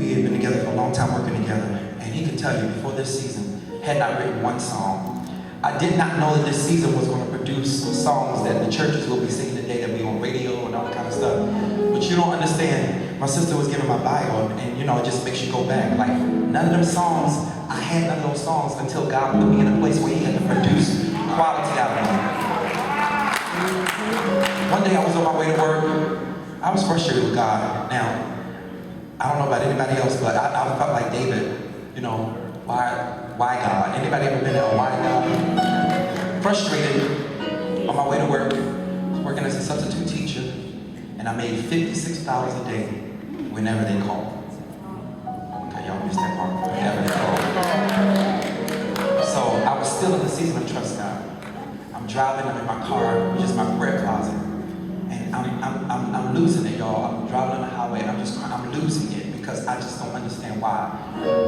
We we had been together for a long time working together, and he could tell you before this season, had not written one song. I did not know that this season was going to produce songs that the churches will be singing today, that we on radio and all that kind of stuff. But you don't understand, my sister was giving my bio, and you know, it just makes you go back. Like, none of them songs, I had none of those songs until God put me in a place where he had to produce quality out of me. One day I was on my way to work. I was frustrated with God. Now, I don't know about anybody else, but I felt like David, you know, why God? Anybody ever been there? Why God? Frustrated on my way to work. I was working as a substitute teacher, and I made $56 a day whenever they called. Okay, y'all missed that part. Whenever they called. So I was still in the season of trust God. I'm driving, I'm in my car, which is my prayer closet, and I'm losing it, y'all. I'm driving on the highway, and I'm losing it because I just don't understand why.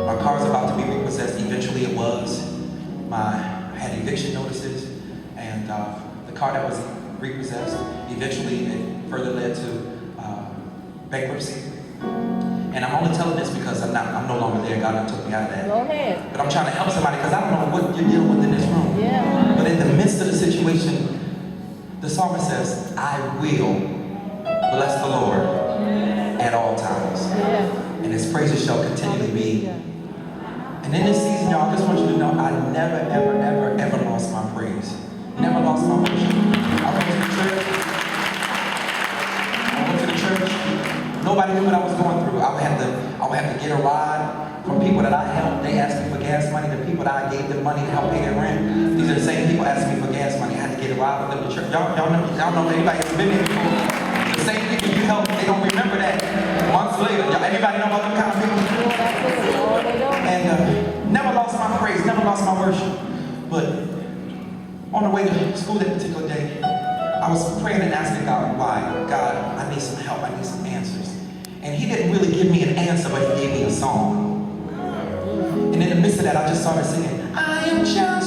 My car is about to be repossessed. Eventually, it was. I had eviction notices, and the car that was repossessed, eventually it further led to bankruptcy. And I'm only telling this because I'm no longer there. God done took me out of that. Go ahead. But I'm trying to help somebody because I don't know what you're dealing with in this room. Yeah. But in the midst of the situation, the psalmist says, I will bless the Lord at all times. Yeah. And his praises shall continually be. And in this season, y'all, I just want you to know, I never, ever, ever, ever lost my praise. Never lost my worship. I went to the church. Nobody knew what I was going through. I would have to get a ride from people that I helped. They asked me for gas money. The people that I gave them money to help pay their rent. These are the same people asking me for gas money. I had to get a ride with them to church. Y'all know anybody who's been there before? The same people you helped, they don't remember that months later. Anybody know about them kind of people? And never lost my praise, never lost my worship. But on the way to school that particular day, I was praying and asking God, why? God, I need some help, I need some answers. And he didn't really give me an answer, but he gave me a song. And in the midst of that, I just started singing, I am just